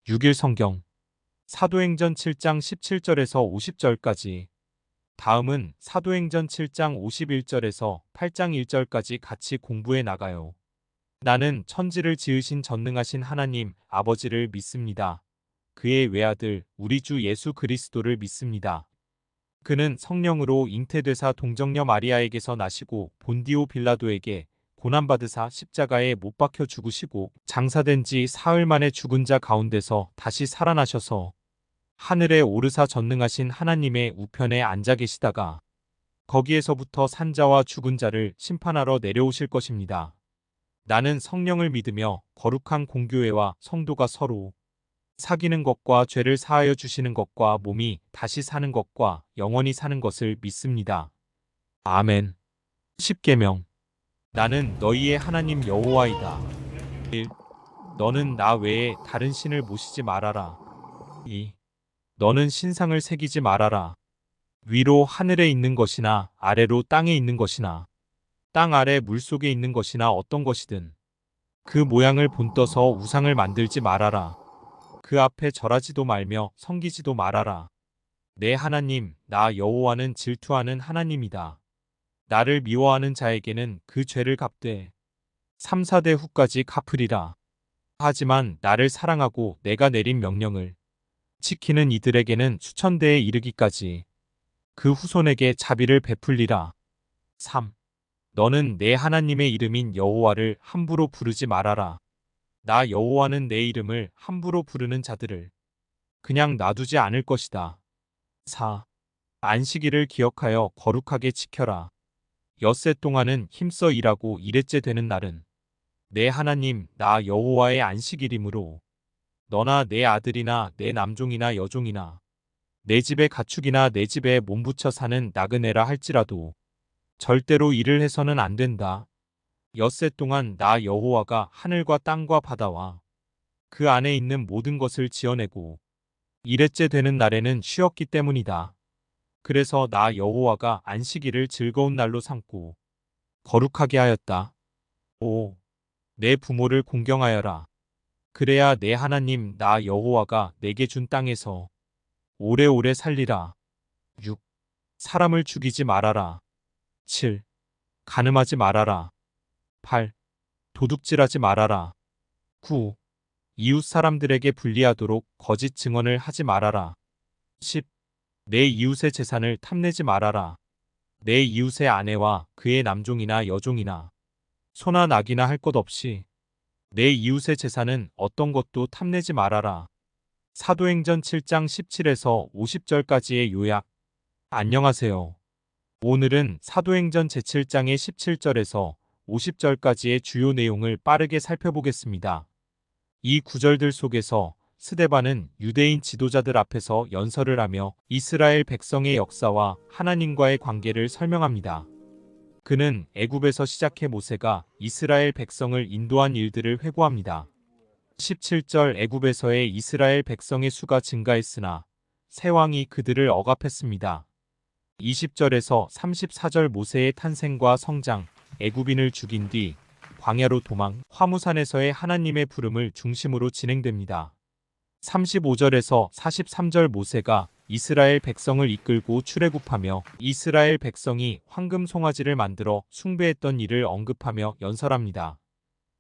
6일 성경 사도행전 7장 17절에서 50절까지. 다음은 사도행전 7장 51절에서 8장 1절까지 같이 공부해 나가요. 나는 천지를 지으신 전능하신 하나님 아버지를 믿습니다. 그의 외아들 우리 주 예수 그리스도를 믿습니다. 그는 성령으로 잉태되사 동정녀 마리아에게서 나시고 본디오 빌라도에게 고난받으사 십자가에 못 박혀 죽으시고 장사된 지 사흘 만에 죽은 자 가운데서 다시 살아나셔서 하늘에 오르사 전능하신 하나님의 우편에 앉아 계시다가 거기에서부터 산자와 죽은 자를 심판하러 내려오실 것입니다. 나는 성령을 믿으며 거룩한 공교회와 성도가 서로 사귀는 것과 죄를 사하여 주시는 것과 몸이 다시 사는 것과 영원히 사는 것을 믿습니다. 아멘. 십계명. 나는 너희의 하나님 여호와이다. 1. 너는 나 외에 다른 신을 모시지 말아라. 2. 너는 신상을 새기지 말아라. 위로 하늘에 있는 것이나 아래로 땅에 있는 것이나 땅 아래 물속에 있는 것이나 어떤 것이든 그 모양을 본떠서 우상을 만들지 말아라. 그 앞에 절하지도 말며 섬기지도 말아라. 내 하나님 나 여호와는 질투하는 하나님이다. 나를 미워하는 자에게는 그 죄를 갚되 3, 4대 후까지 갚으리라. 하지만 나를 사랑하고 내가 내린 명령을 지키는 이들에게는 수천대에 이르기까지 그 후손에게 자비를 베풀리라. 3. 너는 내 하나님의 이름인 여호와를 함부로 부르지 말아라. 나 여호와는 내 이름을 함부로 부르는 자들을 그냥 놔두지 않을 것이다. 4. 안식일을 기억하여 거룩하게 지켜라. 엿새 동안은 힘써 일하고 일회째 되는 날은 내 하나님 나 여호와의 안식일이므로 너나 내 아들이나 내 남종이나 여종이나 내 집의 가축이나 내 집에 몸붙여 사는 나그네라 할지라도 절대로 일을 해서는 안 된다. 엿새 동안 나 여호와가 하늘과 땅과 바다와 그 안에 있는 모든 것을 지어내고 일회째 되는 날에는 쉬었기 때문이다. 그래서 나 여호와가 안식일을 즐거운 날로 삼고 거룩하게 하였다. 5. 내 부모를 공경하여라. 그래야 내 하나님 나 여호와가 내게 준 땅에서 오래오래 살리라. 6. 사람을 죽이지 말아라. 7. 간음하지 말아라. 8. 도둑질하지 말아라. 9. 이웃 사람들에게 불리하도록 거짓 증언을 하지 말아라. 10. 내 이웃의 재산을 탐내지 말아라. 내 이웃의 아내와 그의 남종이나 여종이나 소나 낙이나 할 것 없이 내 이웃의 재산은 어떤 것도 탐내지 말아라. 사도행전 7장 17에서 50절까지의 요약. 안녕하세요. 오늘은 사도행전 제7장의 17절에서 50절까지의 주요 내용을 빠르게 살펴보겠습니다. 이 구절들 속에서 스데반은 유대인 지도자들 앞에서 연설을 하며 이스라엘 백성의 역사와 하나님과의 관계를 설명합니다. 그는 애굽에서 시작해 모세가 이스라엘 백성을 인도한 일들을 회고합니다. 17절 애굽에서의 이스라엘 백성의 수가 증가했으나 새 왕이 그들을 억압했습니다. 20절에서 34절 모세의 탄생과 성장, 애굽인을 죽인 뒤 광야로 도망, 화무산에서의 하나님의 부름을 중심으로 진행됩니다. 35절에서 43절 모세가 이스라엘 백성을 이끌고 출애굽하며 이스라엘 백성이 황금 송아지를 만들어 숭배했던 일을 언급하며 연설합니다.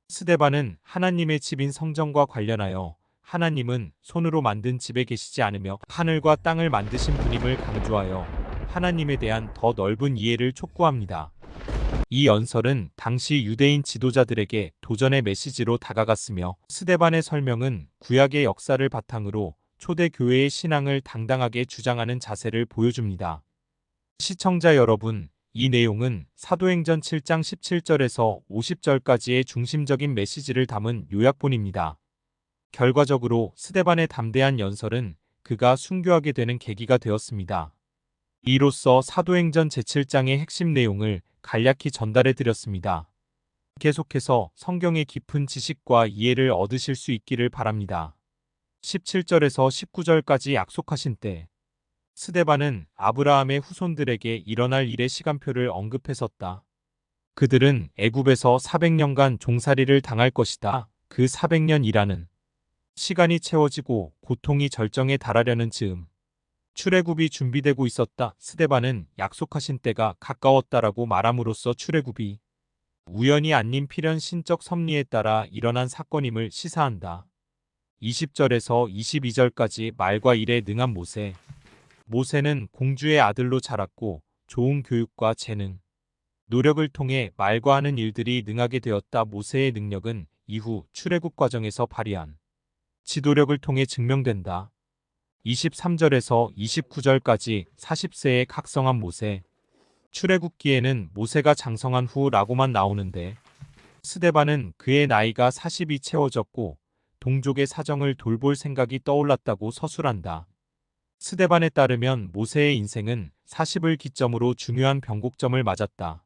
스데반은 하나님의 집인 성전과 관련하여 하나님은 손으로 만든 집에 계시지 않으며 하늘과 땅을 만드신 분임을 강조하여 하나님에 대한 더 넓은 이해를 촉구합니다. 이 연설은 당시 유대인 지도자들에게 도전의 메시지로 다가갔으며 스데반의 설명은 구약의 역사를 바탕으로 초대 교회의 신앙을 당당하게 주장하는 자세를 보여줍니다. 시청자 여러분, 이 내용은 사도행전 7장 17절에서 50절까지의 중심적인 메시지를 담은 요약본입니다. 결과적으로 스데반의 담대한 연설은 그가 순교하게 되는 계기가 되었습니다. 이로써 사도행전 제7장의 핵심 내용을 간략히 전달해 드렸습니다. 계속해서 성경의 깊은 지식과 이해를 얻으실 수 있기를 바랍니다. 17절에서 19절까지 약속하신 때 스데반은 아브라함의 후손들에게 일어날 일의 시간표를 언급했었다. 그들은 애굽에서 400년간 종살이를 당할 것이다. 그 400년이라는 시간이 채워지고 고통이 절정에 달하려는 즈음 출애굽이 준비되고 있었다. 스데반은 약속하신 때가 가까웠다라고 말함으로써 출애굽이 우연히 아닌 필연 신적 섭리에 따라 일어난 사건임을 시사한다. 20절에서 22절까지 말과 일에 능한 모세. 모세는 공주의 아들로 자랐고 좋은 교육과 재능, 노력을 통해 말과 하는 일들이 능하게 되었다. 모세의 능력은 이후 출애굽 과정에서 발휘한 지도력을 통해 증명된다. 23절에서 29절까지 40세에 각성한 모세. 출애굽기에는 모세가 장성한 후라고만 나오는데 스데반은 그의 나이가 40이 채워졌고 동족의 사정을 돌볼 생각이 떠올랐다고 서술한다. 스데반에 따르면 모세의 인생은 40을 기점으로 중요한 변곡점을 맞았다.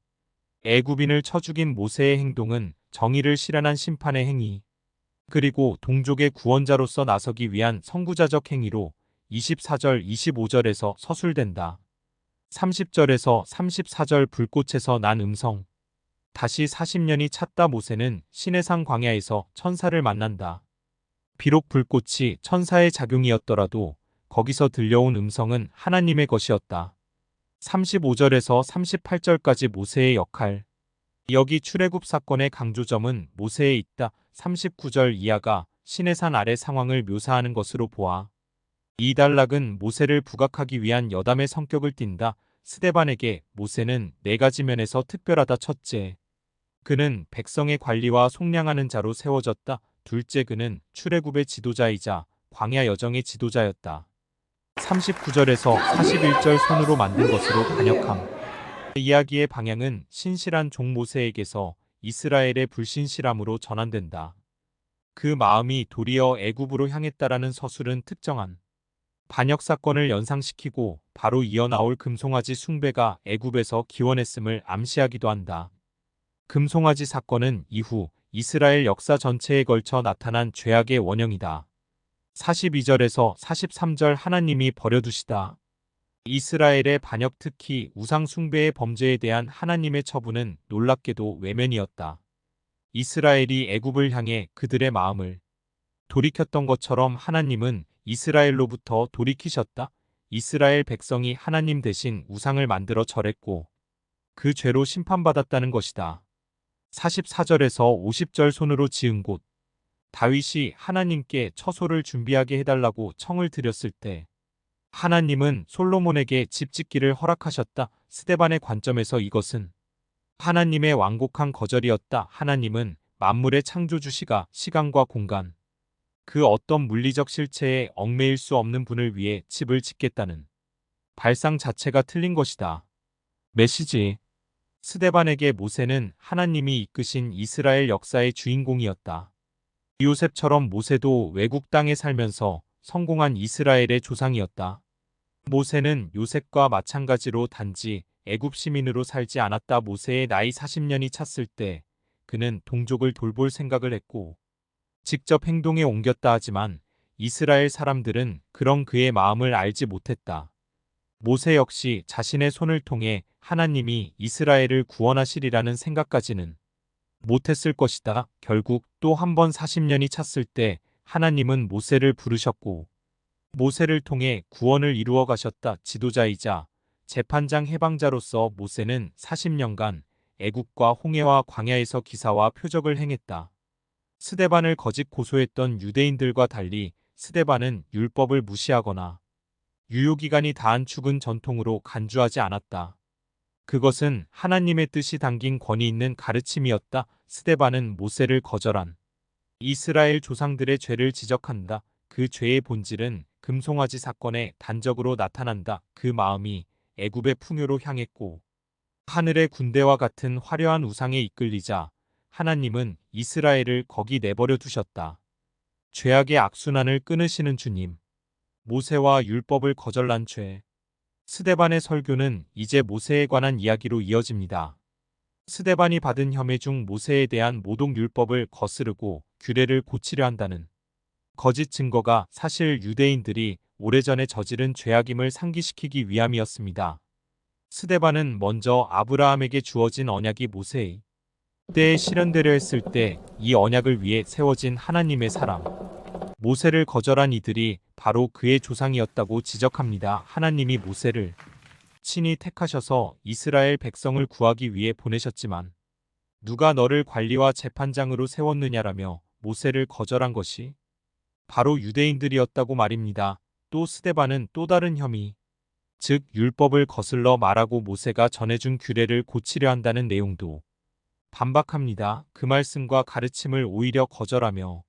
애굽인을 쳐 죽인 모세의 행동은 정의를 실현한 심판의 행위, 그리고 동족의 구원자로서 나서기 위한 선구자적 행위로 24절, 25절에서 서술된다. 30절에서 34절 불꽃에서 난 음성. 다시 40년이 찼다. 모세는 시내산 광야에서 천사를 만난다. 비록 불꽃이 천사의 작용이었더라도 거기서 들려온 음성은 하나님의 것이었다. 35절에서 38절까지 모세의 역할. 여기 출애굽 사건의 강조점은 모세에 있다. 39절 이하가 시내산 아래 상황을 묘사하는 것으로 보아 이 단락은 모세를 부각하기 위한 여담의 성격을 띈다. 스데반에게 모세는 네 가지 면에서 특별하다. 첫째, 그는 백성의 관리와 속량하는 자로 세워졌다. 둘째, 그는 출애굽의 지도자이자 광야 여정의 지도자였다. 39절에서 41절 손으로 만든 것으로 반역함. 이야기의 방향은 신실한 종 모세에게서 이스라엘의 불신실함으로 전환된다. 그 마음이 도리어 애굽으로 향했다라는 서술은 특정한 반역 사건을 연상시키고 바로 이어나올 금송아지 숭배가 애굽에서 기원했음을 암시하기도 한다. 금송아지 사건은 이후 이스라엘 역사 전체에 걸쳐 나타난 죄악의 원형이다. 42절에서 43절 하나님이 버려두시다. 이스라엘의 반역, 특히 우상 숭배의 범죄에 대한 하나님의 처분은 놀랍게도 외면이었다. 이스라엘이 애굽을 향해 그들의 마음을 돌이켰던 것처럼 하나님은 이스라엘로부터 돌이키셨다. 이스라엘 백성이 하나님 대신 우상을 만들어 절했고 그 죄로 심판받았다는 것이다. 44절에서 50절 손으로 지은 곳. 다윗이 하나님께 처소를 준비하게 해달라고 청을 드렸을 때 하나님은 솔로몬에게 집 짓기를 허락하셨다. 스데반의 관점에서 이것은 하나님의 완곡한 거절이었다. 하나님은 만물의 창조주시가 시간과 공간, 그 어떤 물리적 실체에 얽매일 수 없는 분을 위해 집을 짓겠다는 발상 자체가 틀린 것이다. 메시지. 스데반에게 모세는 하나님이 이끄신 이스라엘 역사의 주인공이었다. 요셉처럼 모세도 외국 땅에 살면서 성공한 이스라엘의 조상이었다. 모세는 요셉과 마찬가지로 단지 애굽 시민으로 살지 않았다. 모세의 나이 40년이 찼을 때 그는 동족을 돌볼 생각을 했고 직접 행동에 옮겼다 하지만 이스라엘 사람들은 그런 그의 마음을 알지 못했다. 모세 역시 자신의 손을 통해 하나님이 이스라엘을 구원하시리라는 생각까지는 못했을 것이다. 결국 또 한 번 40년이 찼을 때 하나님은 모세를 부르셨고 모세를 통해 구원을 이루어 가셨다. 지도자이자 재판장 해방자로서 모세는 40년간 애국과 홍해와 광야에서 기사와 표적을 행했다. 스데반을 거짓 고소했던 유대인들과 달리 스데반은 율법을 무시하거나 유효기간이 다한 축은 전통으로 간주하지 않았다. 그것은 하나님의 뜻이 담긴 권위 있는 가르침이었다. 스데반은 모세를 거절한 이스라엘 조상들의 죄를 지적한다. 그 죄의 본질은 금송아지 사건에 단적으로 나타난다. 그 마음이 애굽의 풍요로 향했고 하늘의 군대와 같은 화려한 우상에 이끌리자 하나님은 이스라엘을 거기 내버려 두셨다. 죄악의 악순환을 끊으시는 주님. 모세와 율법을 거절한 죄. 스데반의 설교는 이제 모세에 관한 이야기로 이어집니다. 스데반이 받은 혐의 중 모세에 대한 모독 율법을 거스르고 규례를 고치려 한다는 거짓 증거가 사실 유대인들이 오래전에 저지른 죄악임을 상기시키기 위함이었습니다. 스데반은 먼저 아브라함에게 주어진 언약이 모세의 때에 실현되려 했을 때 이 언약을 위해 세워진 하나님의 사람 모세를 거절한 이들이 바로 그의 조상이었다고 지적합니다. 하나님이 모세를 친히 택하셔서 이스라엘 백성을 구하기 위해 보내셨지만 누가 너를 관리와 재판장으로 세웠느냐라며 모세를 거절한 것이 바로 유대인들이었다고 말입니다. 또 스데반은 또 다른 혐의, 즉 율법을 거슬러 말하고 모세가 전해준 규례를 고치려 한다는 내용도 반박합니다. 그 말씀과 가르침을 오히려 거절하며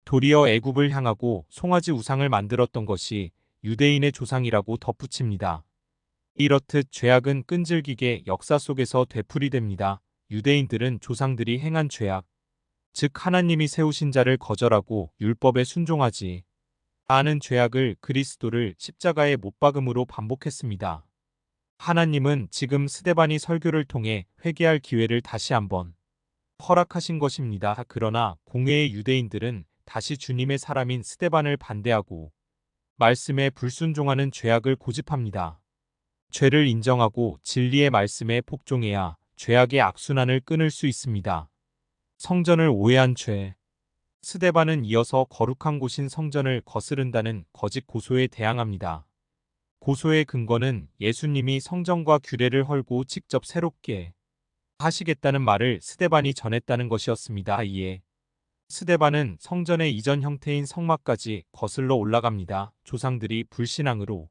도리어 애굽을 향하고 송아지 우상을 만들었던 것이 유대인의 조상이라고 덧붙입니다. 이렇듯 죄악은 끈질기게 역사 속에서 되풀이됩니다. 유대인들은 조상들이 행한 죄악, 즉 하나님이 세우신 자를 거절하고 율법에 순종하지 않은 죄악을 그리스도를 십자가에 못 박음으로 반복했습니다. 하나님은 지금 스데반이 설교를 통해 회개할 기회를 다시 한번 허락하신 것입니다. 그러나 공회의 유대인들은 다시 주님의 사람인 스데반을 반대하고 말씀에 불순종하는 죄악을 고집합니다. 죄를 인정하고 진리의 말씀에 복종해야 죄악의 악순환을 끊을 수 있습니다. 성전을 오해한 죄. 스데반은 이어서 거룩한 곳인 성전을 거스른다는 거짓 고소에 대항합니다. 고소의 근거는 예수님이 성전과 규례를 헐고 직접 새롭게 하시겠다는 말을 스데반이 전했다는 것이었습니다. 이에 스데반은 성전의 이전 형태인 성막까지 거슬러 올라갑니다. 조상들이 불신앙으로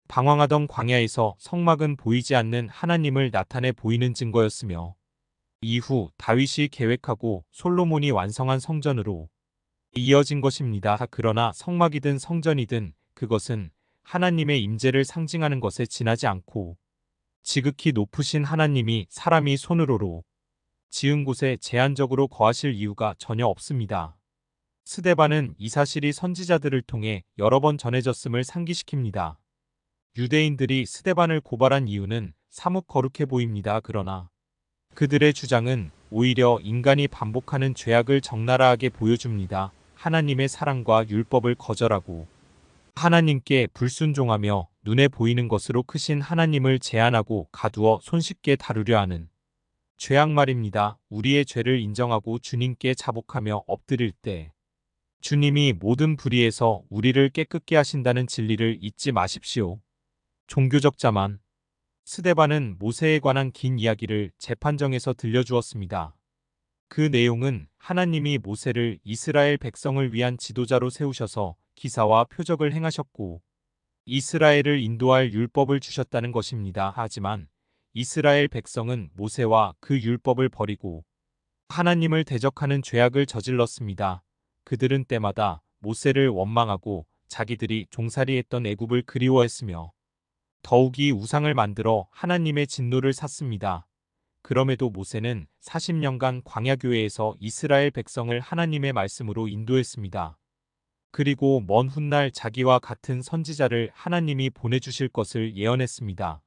방황하던 광야에서 성막은 보이지 않는 하나님을 나타내 보이는 증거였으며 이후 다윗이 계획하고 솔로몬이 완성한 성전으로 이어진 것입니다. 그러나 성막이든 성전이든 그것은 하나님의 임재를 상징하는 것에 지나지 않고 지극히 높으신 하나님이 사람이 손으로로 지은 곳에 제한적으로 거하실 이유가 전혀 없습니다. 스데반은 이 사실이 선지자들을 통해 여러 번 전해졌음을 상기시킵니다. 유대인들이 스데반을 고발한 이유는 사뭇 거룩해 보입니다. 그러나 그들의 주장은 오히려 인간이 반복하는 죄악을 적나라하게 보여줍니다. 하나님의 사랑과 율법을 거절하고 하나님께 불순종하며 눈에 보이는 것으로 크신 하나님을 제한하고 가두어 손쉽게 다루려 하는 죄악 말입니다. 우리의 죄를 인정하고 주님께 자복하며 엎드릴 때 주님이 모든 불의에서 우리를 깨끗게 하신다는 진리를 잊지 마십시오. 종교적 자만. 스데반은 모세에 관한 긴 이야기를 재판정에서 들려주었습니다. 그 내용은 하나님이 모세를 이스라엘 백성을 위한 지도자로 세우셔서 기사와 표적을 행하셨고 이스라엘을 인도할 율법을 주셨다는 것입니다. 하지만 이스라엘 백성은 모세와 그 율법을 버리고 하나님을 대적하는 죄악을 저질렀습니다. 그들은 때마다 모세를 원망하고 자기들이 종살이했던 애굽을 그리워했으며 더욱이 우상을 만들어 하나님의 진노를 샀습니다. 그럼에도 모세는 40년간 광야교회에서 이스라엘 백성을 하나님의 말씀으로 인도했습니다. 그리고 먼 훗날 자기와 같은 선지자를 하나님이 보내주실 것을 예언했습니다.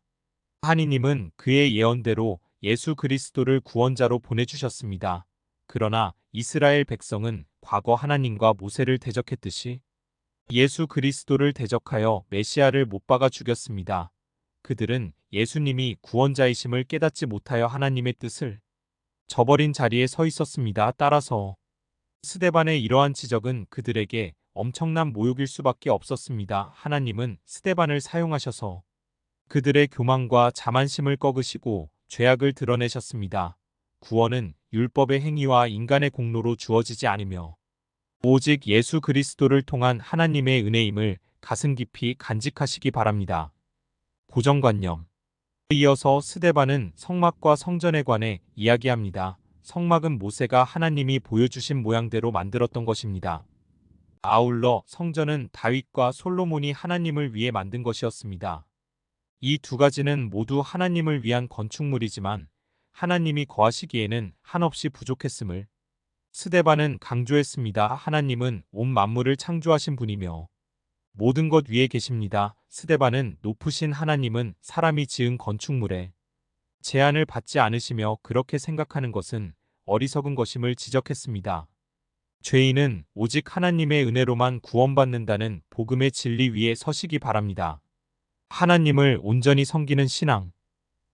하나님은 그의 예언대로 예수 그리스도를 구원자로 보내주셨습니다. 그러나 이스라엘 백성은 과거 하나님과 모세를 대적했듯이 예수 그리스도를 대적하여 메시아를 못 박아 죽였습니다. 그들은 예수님이 구원자이심을 깨닫지 못하여 하나님의 뜻을 저버린 자리에 서 있었습니다. 따라서 스데반의 이러한 지적은 그들에게 엄청난 모욕일 수밖에 없었습니다. 하나님은 스데반을 사용하셔서 그들의 교만과 자만심을 꺾으시고 죄악을 드러내셨습니다. 구원은 율법의 행위와 인간의 공로로 주어지지 않으며 오직 예수 그리스도를 통한 하나님의 은혜임을 가슴 깊이 간직하시기 바랍니다. 고정관념. 이어서 스데반은 성막과 성전에 관해 이야기합니다. 성막은 모세가 하나님이 보여주신 모양대로 만들었던 것입니다. 아울러 성전은 다윗과 솔로몬이 하나님을 위해 만든 것이었습니다. 이 두 가지는 모두 하나님을 위한 건축물이지만 하나님이 거하시기에는 한없이 부족했음을 스데반은 강조했습니다. 하나님은 온 만물을 창조하신 분이며 모든 것 위에 계십니다. 스데반은 높으신 하나님은 사람이 지은 건축물에 제한을 받지 않으시며 그렇게 생각하는 것은 어리석은 것임을 지적했습니다. 죄인은 오직 하나님의 은혜로만 구원받는다는 복음의 진리 위에 서시기 바랍니다. 하나님을 온전히 섬기는 신앙.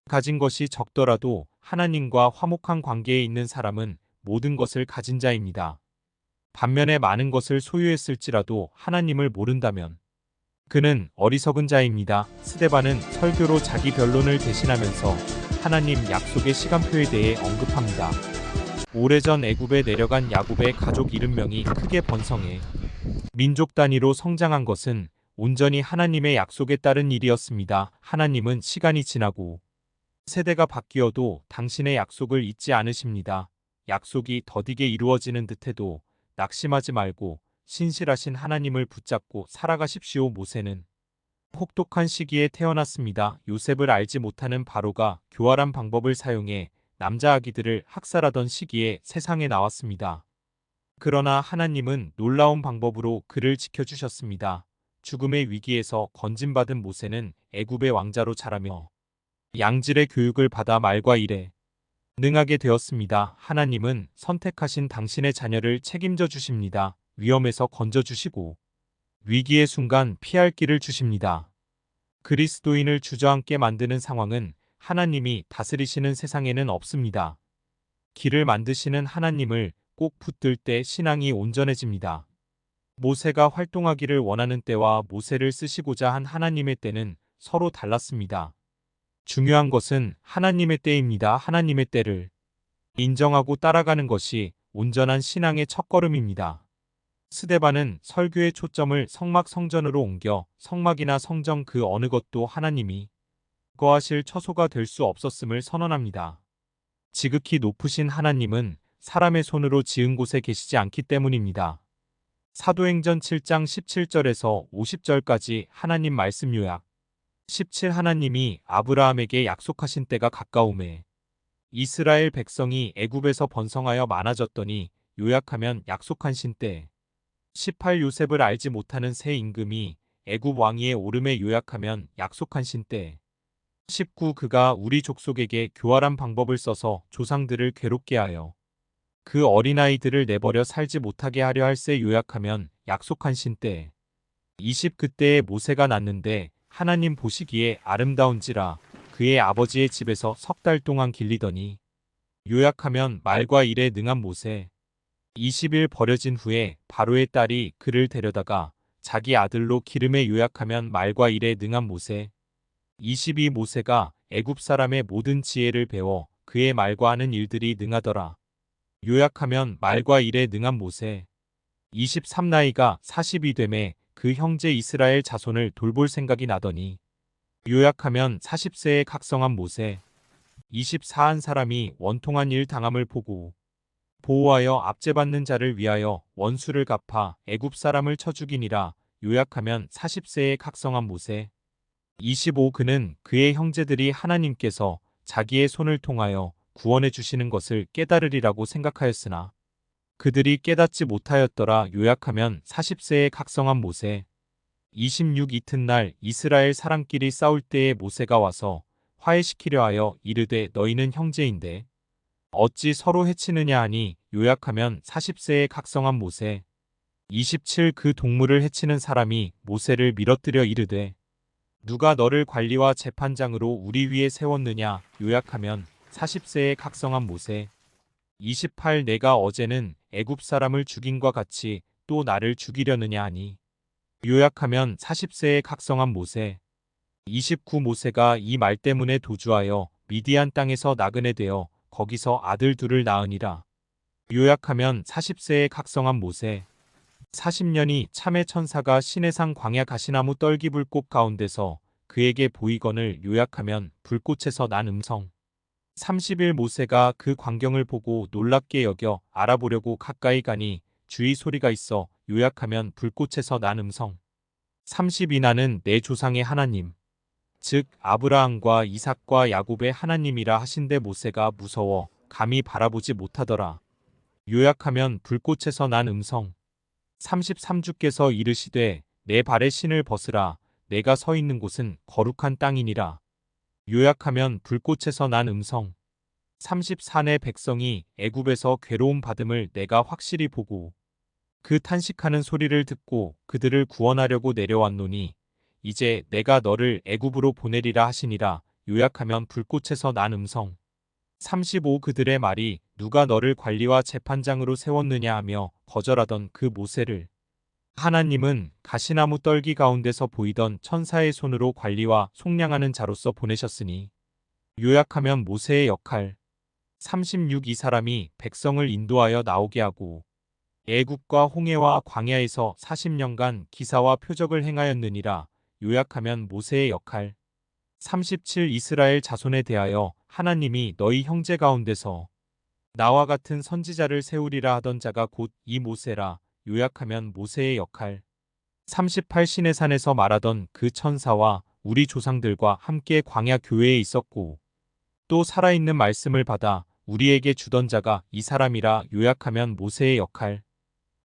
가진 것이 적더라도 하나님과 화목한 관계에 있는 사람은 모든 것을 가진 자입니다. 반면에 많은 것을 소유했을지라도 하나님을 모른다면 그는 어리석은 자입니다. 스데반은 설교로 자기 변론을 대신하면서 하나님 약속의 시간표에 대해 언급합니다. 오래전 애굽에 내려간 야곱의 가족 70명이 크게 번성해 민족 단위로 성장한 것은 온전히 하나님의 약속에 따른 일이었습니다. 하나님은 시간이 지나고 세대가 바뀌어도 당신의 약속을 잊지 않으십니다. 약속이 더디게 이루어지는 듯해도 낙심하지 말고 신실하신 하나님을 붙잡고 살아가십시오. 모세는 혹독한 시기에 태어났습니다. 요셉을 알지 못하는 바로가 교활한 방법을 사용해 남자 아기들을 학살하던 시기에 세상에 나왔습니다. 그러나 하나님은 놀라운 방법으로 그를 지켜주셨습니다. 죽음의 위기에서 건진받은 모세는 애굽의 왕자로 자라며 양질의 교육을 받아 말과 일에 능하게 되었습니다. 하나님은 선택하신 당신의 자녀를 책임져 주십니다. 위험에서 건져주시고 위기의 순간 피할 길을 주십니다. 그리스도인을 주저앉게 만드는 상황은 하나님이 다스리시는 세상에는 없습니다. 길을 만드시는 하나님을 꼭 붙들 때 신앙이 온전해집니다. 모세가 활동하기를 원하는 때와 모세를 쓰시고자 한 하나님의 때는 서로 달랐습니다. 중요한 것은 하나님의 때입니다. 하나님의 때를 인정하고 따라가는 것이 온전한 신앙의 첫걸음입니다. 스데반은 설교의 초점을 성막 성전으로 옮겨 성막이나 성전 그 어느 것도 하나님이 거하실 처소가 될 수 없었음을 선언합니다. 지극히 높으신 하나님은 사람의 손으로 지은 곳에 계시지 않기 때문입니다. 사도행전 7장 17절에서 50절까지 하나님 말씀 요약 17 하나님이 아브라함에게 약속하신 때가 가까우매 이스라엘 백성이 애굽에서 번성하여 많아졌더니 요약하면 약속하신 때 18 요셉을 알지 못하는 새 임금이 애굽 왕위에 오름에 요약하면 약속하신 때 19 그가 우리 족속에게 교활한 방법을 써서 조상들을 괴롭게 하여 그 어린아이들을 내버려 살지 못하게 하려 할세 요약하면 약속하신 때 20 그때에 모세가 낳는데 하나님 보시기에 아름다운지라 그의 아버지의 집에서 석 달 동안 길리더니 요약하면 말과 일에 능한 모세 20일 버려진 후에 바로의 딸이 그를 데려다가 자기 아들로 기름에 요약하면 말과 일에 능한 모세 22 모세가 애굽 사람의 모든 지혜를 배워 그의 말과 하는 일들이 능하더라. 요약하면 말과 일에 능한 모세 23 나이가 40이 되매 그 형제 이스라엘 자손을 돌볼 생각이 나더니 요약하면 40세에 각성한 모세 24 한 사람이 원통한 일 당함을 보고 보호하여 압제받는 자를 위하여 원수를 갚아 애굽 사람을 쳐 죽이니라. 요약하면 40세에 각성한 모세 25 그는 그의 형제들이 하나님께서 자기의 손을 통하여 구원해 주시는 것을 깨달으리라고 생각하였으나 그들이 깨닫지 못하였더라. 요약하면 40세에 각성한 모세 26 이튿날 이스라엘 사람끼리 싸울 때에 모세가 와서 화해시키려 하여 이르되 너희는 형제인데 어찌 서로 해치느냐 하니 요약하면 40세에 각성한 모세 27 그 동물을 해치는 사람이 모세를 밀어뜨려 이르되 누가 너를 관리와 재판장으로 우리 위에 세웠느냐 요약하면 40세에 각성한 모세 28 내가 어제는 애굽 사람을 죽인과 같이 또 나를 죽이려느냐 하니 요약하면 40세에 각성한 모세 29 모세가 이 말 때문에 도주하여 미디안 땅에서 나그네 되어 거기서 아들 둘을 낳으니라. 요약하면 40세에 각성한 모세 40년이 참의 천사가 시내산 광야 가시나무 떨기불꽃 가운데서 그에게 보이거늘 요약하면 불꽃에서 난 음성 30일 모세가 그 광경을 보고 놀랍게 여겨 알아보려고 가까이 가니 주의 소리가 있어 요약하면 불꽃에서 난 음성 32 나는 내 조상의 하나님 즉 아브라함과 이삭과 야곱의 하나님이라 하신데 모세가 무서워 감히 바라보지 못하더라. 요약하면 불꽃에서 난 음성 33주께서 이르시되 내 발의 신을 벗으라 내가 서 있는 곳은 거룩한 땅이니라. 요약하면 불꽃에서 난 음성 34내 백성이 애굽에서 괴로움 받음을 내가 확실히 보고 그 탄식하는 소리를 듣고 그들을 구원하려고 내려왔노니 이제 내가 너를 애굽으로 보내리라 하시니라. 요약하면 불꽃에서 난 음성 35 그들의 말이 누가 너를 관리와 재판장으로 세웠느냐 하며 거절하던 그 모세를 하나님은 가시나무 떨기 가운데서 보이던 천사의 손으로 관리와 속량하는 자로서 보내셨으니 요약하면 모세의 역할 36 이 사람이 백성을 인도하여 나오게 하고 애굽과 홍해와 광야에서 40년간 기사와 표적을 행하였느니라. 요약하면 모세의 역할 37 이스라엘 자손에 대하여 하나님이 너희 형제 가운데서 나와 같은 선지자를 세우리라 하던 자가 곧 이 모세라. 요약하면 모세의 역할 38 시내산에서 말하던 그 천사와 우리 조상들과 함께 광야 교회에 있었고 또 살아있는 말씀을 받아 우리에게 주던 자가 이 사람이라. 요약하면 모세의 역할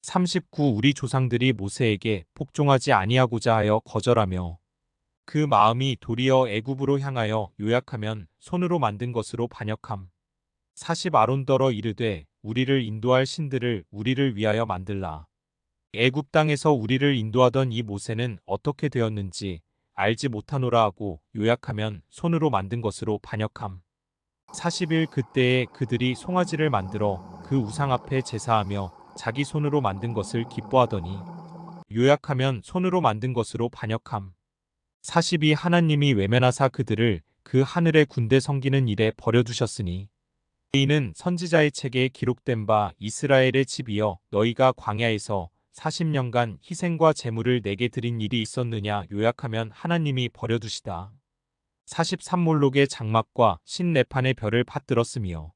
39 우리 조상들이 모세에게 복종하지 아니하고자 하여 거절하며 그 마음이 도리어 애굽으로 향하여 요약하면 손으로 만든 것으로 반역함 40 아론더러 이르되 우리를 인도할 신들을 우리를 위하여 만들라. 애굽 땅에서 우리를 인도하던 이 모세는 어떻게 되었는지 알지 못하노라 하고 요약하면 손으로 만든 것으로 반역함 40일 그때에 그들이 송아지를 만들어 그 우상 앞에 제사하며 자기 손으로 만든 것을 기뻐하더니 요약하면 손으로 만든 것으로 반역함 42 하나님이 외면하사 그들을 그 하늘의 군대 섬기는 일에 버려두셨으니 이는 선지자의 책에 기록된 바 이스라엘의 집이여 너희가 광야에서 40년간 희생과 제물을 내게 드린 일이 있었느냐. 요약하면 하나님이 버려두시다. 43 몰록의 장막과 신레판의 별을 받들었으며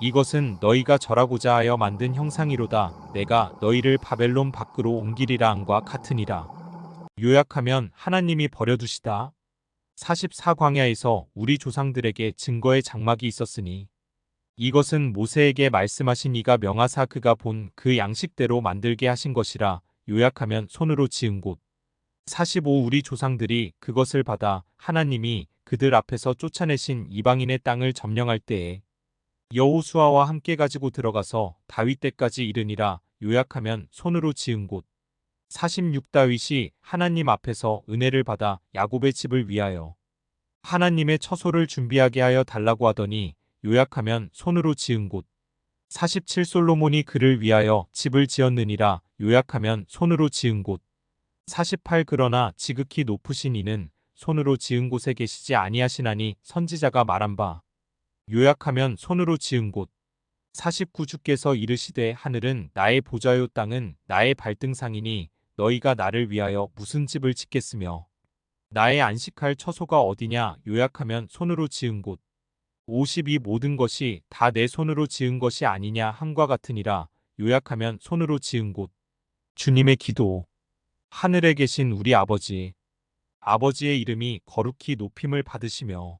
이것은 너희가 절하고자 하여 만든 형상이로다. 내가 너희를 바벨론 밖으로 옮기리라 함과 같으니라. 요약하면 하나님이 버려두시다. 44 광야에서 우리 조상들에게 증거의 장막이 있었으니 이것은 모세에게 말씀하신 이가 명하사 그가 본 그 양식대로 만들게 하신 것이라. 요약하면 손으로 지은 곳 45 우리 조상들이 그것을 받아 하나님이 그들 앞에서 쫓아내신 이방인의 땅을 점령할 때에 여호수아와 함께 가지고 들어가서 다윗 때까지 이르니라. 요약하면 손으로 지은 곳 46 다윗이 하나님 앞에서 은혜를 받아 야곱의 집을 위하여 하나님의 처소를 준비하게 하여 달라고 하더니 요약하면 손으로 지은 곳 47 솔로몬이 그를 위하여 집을 지었느니라. 요약하면 손으로 지은 곳 48 그러나 지극히 높으신 이는 손으로 지은 곳에 계시지 아니하시나니 선지자가 말한 바. 요약하면 손으로 지은 곳 49 주께서 이르시되 하늘은 나의 보좌요 땅은 나의 발등상이니 너희가 나를 위하여 무슨 집을 짓겠으며 나의 안식할 처소가 어디냐. 요약하면 손으로 지은 곳 52 모든 것이 다 내 손으로 지은 것이 아니냐 함과 같으니라. 요약하면 손으로 지은 곳 주님의 기도 하늘에 계신 우리 아버지 아버지의 이름이 거룩히 높임을 받으시며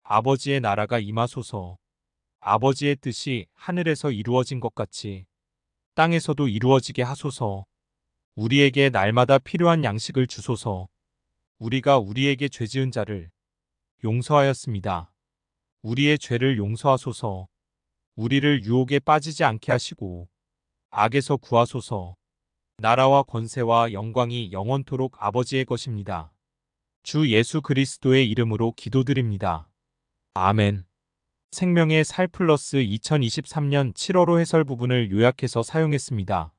아버지의 나라가 임하소서. 아버지의 뜻이 하늘에서 이루어진 것 같이 땅에서도 이루어지게 하소서. 우리에게 날마다 필요한 양식을 주소서. 우리가 우리에게 죄 지은 자를 용서하였습니다. 우리의 죄를 용서하소서. 우리를 유혹에 빠지지 않게 하시고 악에서 구하소서. 나라와 권세와 영광이 영원토록 아버지의 것입니다. 주 예수 그리스도의 이름으로 기도드립니다. 아멘. 생명의 살 플러스 2023년 7월호 해설 부분을 요약해서 사용했습니다.